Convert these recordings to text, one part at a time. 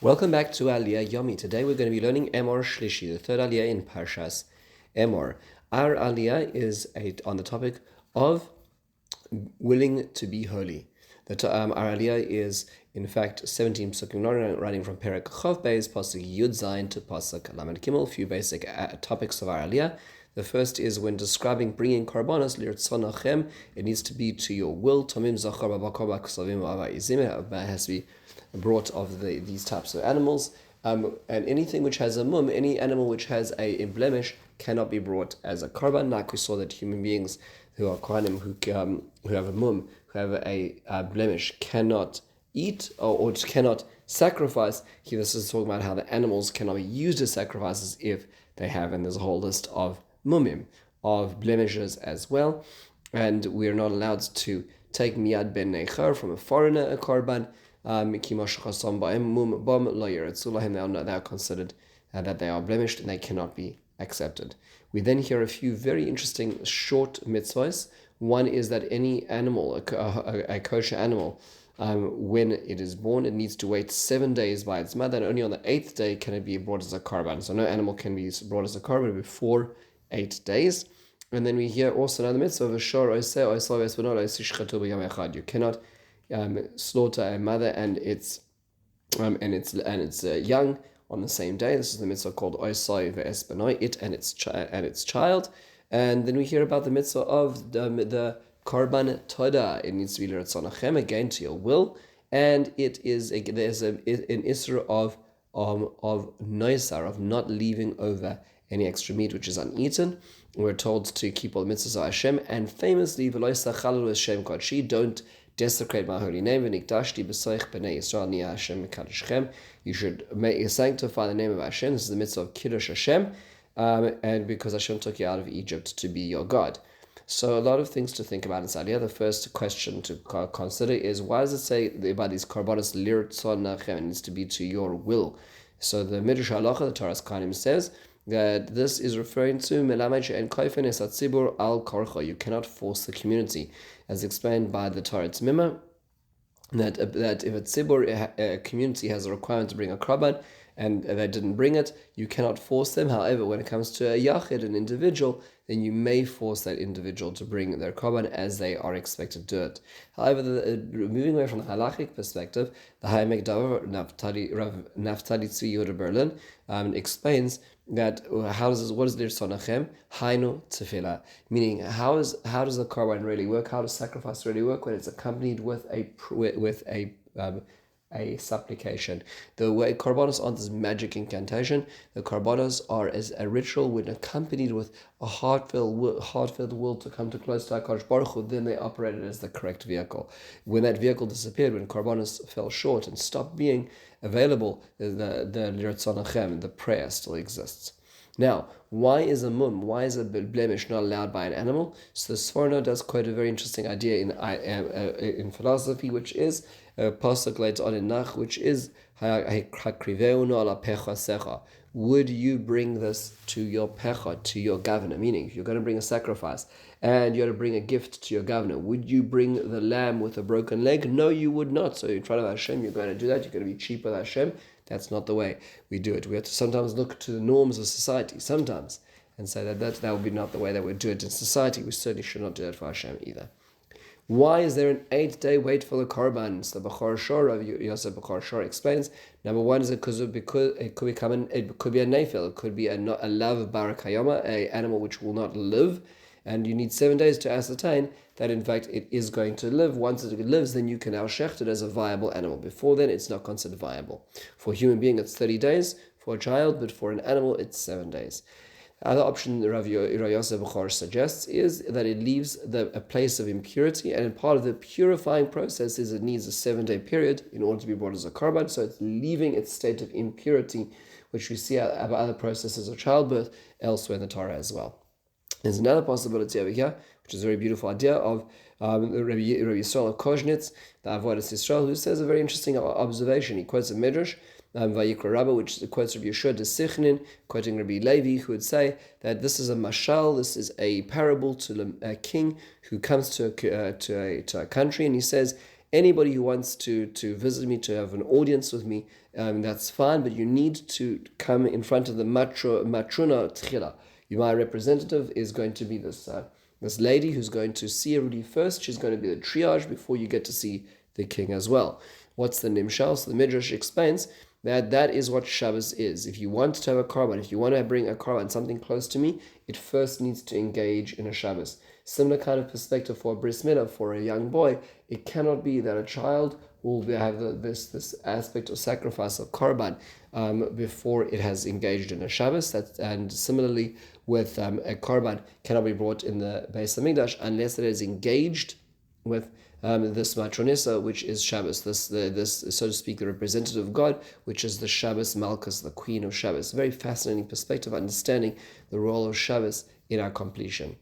Welcome back to Aliyah Yomi. Today we're going to be learning Emor Shlishi, the third Aliyah in Parshas Emor. Our Aliyah is on the topic of willing to be holy. Our Aliyah is, in fact, 17 psukim, running from Perek Chov Beis, Pasuk Yud Zayin to Pasuk Lamed Gimel. A few basic topics of our Aliyah. The first is when describing bringing karbanos lirtzonachem, it needs to be to your will. Tomim zachar babakar b'ksavim v'avayizim. It has to be brought of these types of animals. And anything which has a mum, any animal which has a blemish, cannot be brought as a karban. Like we saw that human beings who are kohanim, who have a mum, who have a blemish, cannot eat or cannot sacrifice. Here, this is talking about how the animals cannot be used as sacrifices if they have, and there's a whole list of mumim, of blemishes as well. And we're not allowed to take miyad ben nechar from a foreigner, a karban. They are considered that they are blemished and they cannot be accepted. We then hear a few very interesting short mitzvahs. One is that any animal, a kosher animal, when it is born, it needs to wait 7 days by its mother, and only on the 8th day can it be brought as a karban. So no animal can be brought as a karban before 8 days. And then we hear also another mitzvah of you cannot slaughter a mother and its young on the same day. This is the mitzvah called Oisai ve'esbenoi, it and its child. And then we hear about the mitzvah of the karban toda. It needs to be l'ratzonachem, again to your will, and there's an isra of noisar, of not leaving over any extra meat which is uneaten. We're told to keep all the mitzvahs of Hashem, and famously, v'lo yisachal Hashem kodshi, don't desecrate my holy name. V'nikdashti b'soich b'nei Yisrael niya Hashem mekadeshchem. You should sanctify the name of Hashem. This is the mitzvah of Kiddush Hashem, and because Hashem took you out of Egypt to be your God. So a lot of things to think about in this idea. The first question to consider is, why does it say about these karbanos lirtzonachem? It needs to be to your will. So the Midrash Halacha, the Torah's Kanim, says that this is referring to melamed she'en kofen es hatzibur al korcho. You cannot force the community, as explained by the Torah Tzmima, that if a community has a requirement to bring a karban and they didn't bring it, you cannot force them. However, when it comes to a yachid, an individual, then you may force that individual to bring their karban as they are expected to do it. However, moving away from the halachic perspective, the Hayamek Davar Naftali Tzvi Yehuda Berlin explains that what is l'irtzonachem? Hainu tefillah, meaning how does the karban really work? How does sacrifice really work when it's accompanied with a supplication? The way karbanos aren't this magic incantation. The karbanos are as a ritual when accompanied with a heartfelt will to come too close to HaKadosh Baruch Hu. Then they operated as the correct vehicle. When that vehicle disappeared, when karbanos fell short and stopped being available, the l'irtzonachem, the prayer, still exists. Now, why is a blemish not allowed by an animal? So the Sforno does quote a very interesting idea in philosophy, which is pasuk later on in Nach, which is would you bring this to your pecha, to your governor? Meaning, if you're going to bring a sacrifice and you're going to bring a gift to your governor, would you bring the lamb with a broken leg? No, you would not. So in front of Hashem, you're going to do that. You're going to be cheap with Hashem. That's not the way we do it. We have to sometimes look to the norms of society, sometimes, and say that would be not the way that we do it in society. We certainly should not do that for Hashem either. Why is there an 8-day wait for the korban? So the Bechor Shor of Yosef Bechor Shor explains. Number one is because it could be a nefil, it could be a lav barakayama, an animal which will not live, and you need 7 days to ascertain that in fact it is going to live. Once it lives, then you can now shecht it as a viable animal. Before then, it's not considered viable. For a human being, it's 30 days. For a child, but for an animal, it's 7 days. The other option Rav Yosef Bechor suggests is that it leaves a place of impurity, and part of the purifying process is it needs a 7-day period in order to be brought as a karban, so it's leaving its state of impurity, which we see about other processes of childbirth elsewhere in the Torah as well. There's another possibility over here, which is a very beautiful idea of Rabbi Yisrael of Koznitz, the Avodas Yisrael, who says a very interesting observation. He quotes a midrash, Vayikra Rabbah, which quotes Rabbi Yeshua de Sichnin, quoting Rabbi Levi, who would say that this is a mashal, this is a parable to a king who comes to a country, and he says, Anybody who wants to visit me, to have an audience with me, that's fine, but you need to come in front of the matruna tchila. My representative is going to be this lady who's going to see everybody first. She's going to be the triage before you get to see the king as well. What's the nimshal? So the Midrash explains that is what Shabbos is. If you want to have a korban, if you want to bring a korban, something close to me, it first needs to engage in a Shabbos. Similar kind of perspective for a bris milah, for a young boy. It cannot be that a child will have this aspect of sacrifice of korban before it has engaged in a Shabbos. And similarly with a korban cannot be brought in the Beis Hamikdash unless it is engaged with this matronissa, which is Shabbos, this so to speak, the representative of God, which is the Shabbos Malchus, the queen of Shabbos. Very fascinating perspective, understanding the role of Shabbos in our completion.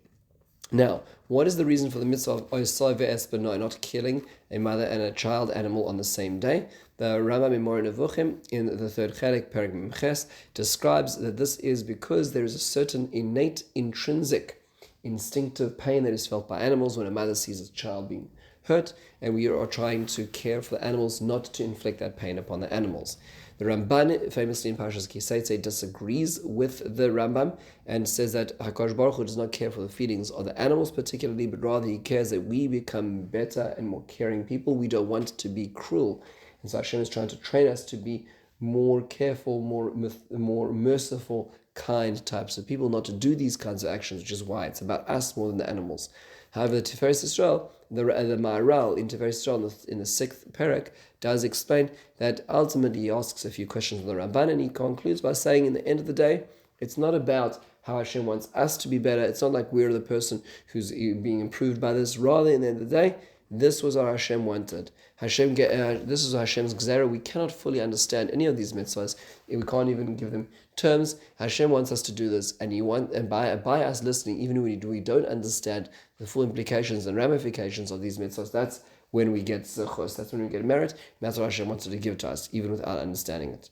Now, what is the reason for the mitzvah of Osai ve'es benoi, not killing a mother and a child animal on the same day? The Rambam Emor Nevuchim in the third Chelek, Perek Memches, describes that this is because there is a certain innate, intrinsic, instinctive pain that is felt by animals when a mother sees a child being hurt, and we are trying to care for the animals, not to inflict that pain upon the animals. The Ramban, famously in Parshas Kiseitze, disagrees with the Rambam and says that HaKadosh Baruch Hu does not care for the feelings of the animals particularly, but rather he cares that we become better and more caring people. We don't want to be cruel. And so Hashem is trying to train us to be more careful, more merciful, kind types of people, not to do these kinds of actions, which is why it's about us more than the animals. However, the Tiferes Yisrael, the Maharal in Tiferes Yisrael in the sixth Perek, does explain that ultimately he asks a few questions of the Ramban, and he concludes by saying, in the end of the day, it's not about how Hashem wants us to be better. It's not like we're the person who's being improved by this. Rather, in the end of the day, this was what Hashem wanted. This is Hashem's gzera. We cannot fully understand any of these mitzvahs. We can't even give them terms. Hashem wants us to do this, and by us listening, even when we don't understand the full implications and ramifications of these mitzvahs, that's when we get zechus. That's when we get merit. And that's what Hashem wanted to give to us, even without understanding it.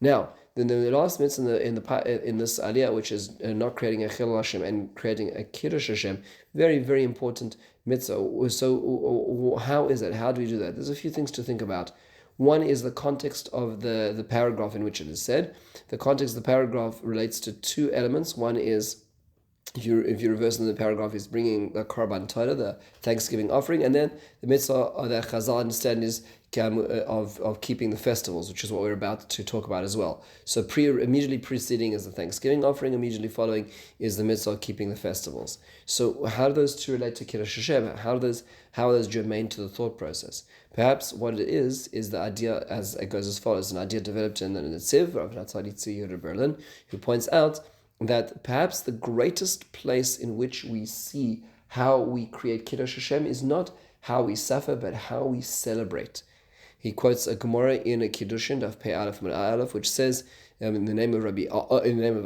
Now, then the last mitzvah in this aliyah, which is not creating a chilul Hashem and creating a kiddush Hashem, very, very important mitzvah. So how is it? How do we do that? There's a few things to think about. One is the context of the paragraph in which it is said. The context of the paragraph relates to two elements. One is, if you reverse in the paragraph, is bringing the korban Torah, the thanksgiving offering, and then the mitzvah that Chazal understand is of keeping the festivals, which is what we're about to talk about as well. So immediately preceding is the thanksgiving offering, immediately following is the mitzvah of keeping the festivals. So how do those two relate to Kiddush Hashem? How are those germane to the thought process? Perhaps what it is the idea, as it goes as follows, an idea developed in the Netziv of Natzali Tziyur Berlin, who points out that perhaps the greatest place in which we see how we create Kiddush Hashem is not how we suffer, but how we celebrate. He quotes a Gemara in a Kiddushin of Pei Aleph Min Aleph, which says, in the name of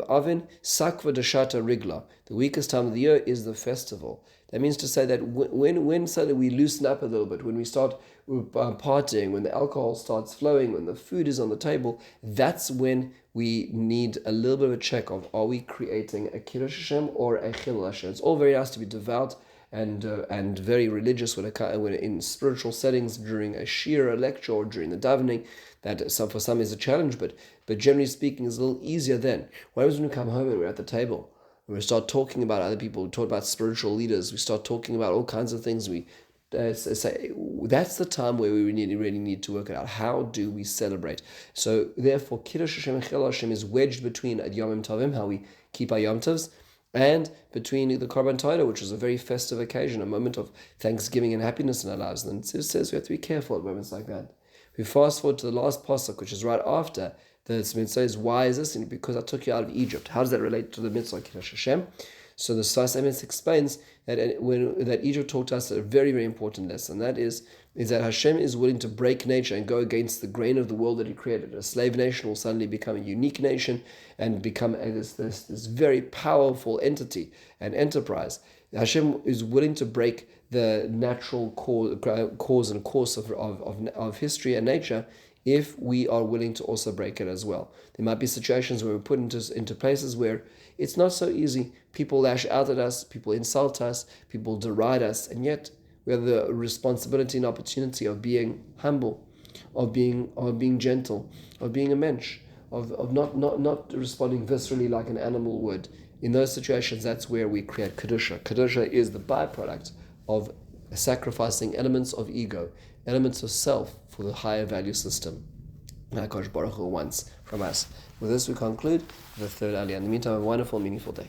Avin, Sakva Dashata Rigla. The weakest time of the year is the festival. That means to say that when suddenly we loosen up a little bit, when we start partying, when the alcohol starts flowing, when the food is on the table, that's when we need a little bit of a check of, are we creating a Kiddush Hashem or a Chilul Hashem? It's all very nice to be devout and very religious when in spiritual settings, during a shir, a lecture, or during the davening. That for some is a challenge, but generally speaking is a little easier then. What happens when we come home and we're at the table, and we start talking about other people, we talk about spiritual leaders, we start talking about all kinds of things, we say that's the time where we really need to work it out. How do we celebrate? So therefore, Kiddush Hashem and Chilul Hashem is wedged between Ad Yomim Tovim, how we keep our Yom Tovs, and between the Korban Torah, which is a very festive occasion, a moment of thanksgiving and happiness in our lives. And it says we have to be careful at moments like that. We fast forward to the last pasuk, which is right after the mitzvah is, why is this? And because I took you out of Egypt. How does that relate to the mitzvah Kiddush Hashem? So the Sfas Emes explains that Egypt taught us a very, very important lesson. That is that Hashem is willing to break nature and go against the grain of the world that He created. A slave nation will suddenly become a unique nation and become this very powerful entity and enterprise. Hashem is willing to break the natural cause and course of history and nature if we are willing to also break it as well. There might be situations where we're put into places where it's not so easy. People lash out at us, people insult us, people deride us, and yet We have the responsibility and opportunity of being humble, of being gentle, of being a mensch, of not responding viscerally like an animal would. In those situations, that's where we create kedusha. Kedusha is the byproduct of sacrificing elements of ego, elements of self for the higher value system HaKadosh Baruch Hu wants from us. With this, we conclude the third aliyah. In the meantime, have a wonderful, meaningful day.